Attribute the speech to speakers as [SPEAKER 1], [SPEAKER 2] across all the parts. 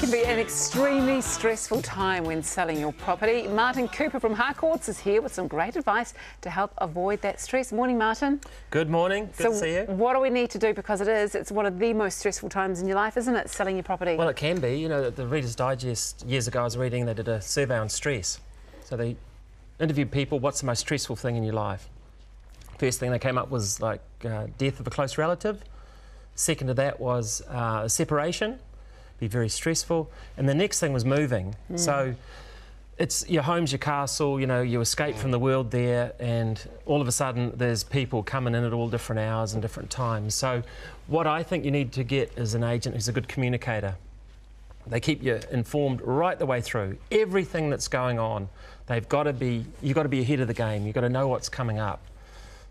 [SPEAKER 1] can be an extremely stressful time when selling your property. Martin Cooper from Harcourts is here with some great advice to help avoid that stress. Morning, Martin.
[SPEAKER 2] Good morning. Good to see you.
[SPEAKER 1] What do we need to do? Because it's one of the most stressful times in your life, isn't it, selling your property?
[SPEAKER 2] Well, it can be. You know, the Reader's Digest, years ago I was reading, they did a survey on stress. So they interviewed people, what's the most stressful thing in your life? First thing they came up was like death of a close relative. Second to that was separation. Be very stressful. And the next thing was moving. So it's your home's your castle, you know, you escape from the world there, and all of a sudden there's people coming in at all different hours and different times. So what I think you need to get is an agent who's a good communicator. They keep you informed right the way through. Everything that's going on, you've got to be ahead of the game. You've got to know what's coming up.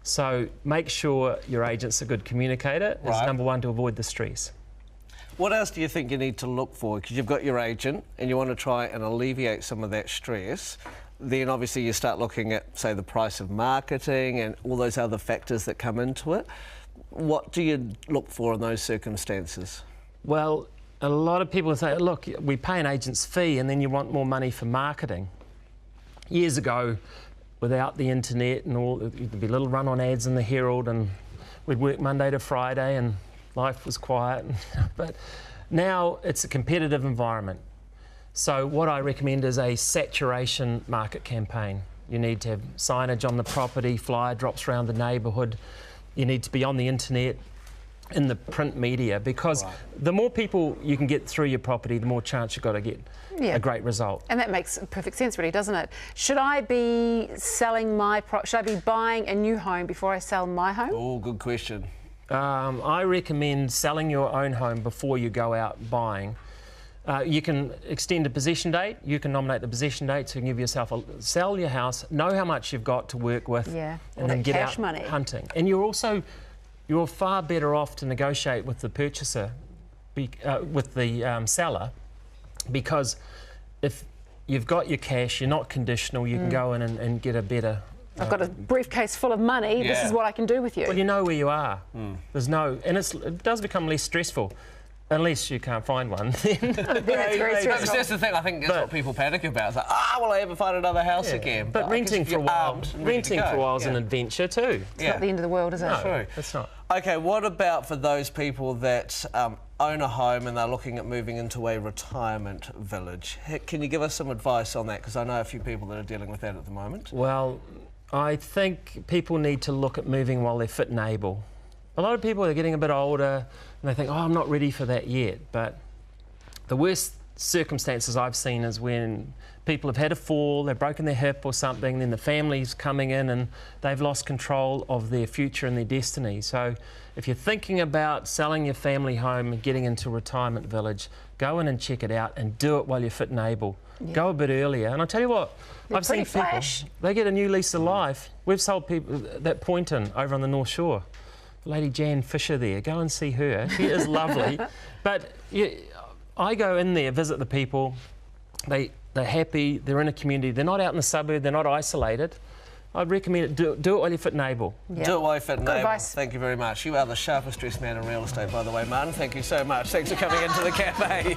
[SPEAKER 2] So make sure your agent's a good communicator. Is number one, to avoid the stress.
[SPEAKER 3] What else do you think you need to look for? Because you've got your agent and you want to try and alleviate some of that stress. Then obviously you start looking at, say, the price of marketing and all those other factors that come into it. What do you look for in those circumstances?
[SPEAKER 2] Well, a lot of people say, look, we pay an agent's fee and then you want more money for marketing. Years ago, without the internet and all, there'd be little run-on ads in the Herald and we'd work Monday to Friday and life was quiet. But now it's a competitive environment. So what I recommend is a saturation market campaign. You need to have signage on the property, flyer drops around the neighbourhood. You need to be on the internet, in the print media, because the more people you can get through your property, the more chance you've got to get a great result.
[SPEAKER 1] And that makes perfect sense, really, doesn't it? Should I be should I be buying a new home before I sell my home?
[SPEAKER 3] Oh, good question.
[SPEAKER 2] I recommend selling your own home before you go out buying. You can extend a possession date. You can nominate the possession date, so you can give yourself sell your house, know how much you've got to work with, and then get out hunting. And you're far better off to negotiate with the purchaser, with the seller, because if you've got your cash, you're not conditional, you can go in and get a better...
[SPEAKER 1] I've got a briefcase full of money, this is what I can do with you.
[SPEAKER 2] Well, you know where you are. There's no... And it does become less stressful. Unless you can't find one, then it's
[SPEAKER 1] very stressful.
[SPEAKER 3] That's the thing. I think that's what people panic about. It's like, will I ever find another house again?
[SPEAKER 2] But renting for a while is an adventure too.
[SPEAKER 1] It's not the end of the world, is it?
[SPEAKER 2] No, true. It's not.
[SPEAKER 3] Okay, what about for those people that own a home and they're looking at moving into a retirement village? Can you give us some advice on that? Because I know a few people that are dealing with that at the moment.
[SPEAKER 2] Well, I think people need to look at moving while they're fit and able. A lot of people are getting a bit older and they think, I'm not ready for that yet. But the worst circumstances I've seen is when people have had a fall, they've broken their hip or something, then the family's coming in and they've lost control of their future and their destiny. So if you're thinking about selling your family home and getting into a retirement village, go in and check it out and do it while you're fit and able. Go a bit earlier. And I'll tell you what, I've seen people, they get a new lease of life. We've sold people that Poynton over on the North Shore. Lady Jan Fisher there, go and see her. She is lovely. But I go in there, visit the people. They're happy, they're in a community, they're not out in the suburb, they're not isolated. I'd recommend it, do it while you're fit and able.
[SPEAKER 3] Do it while you're fit and able. Thank you very much. You are the sharpest dressed man in real estate, by the way, Martin. Thank you so much. Thanks for coming into the cafe.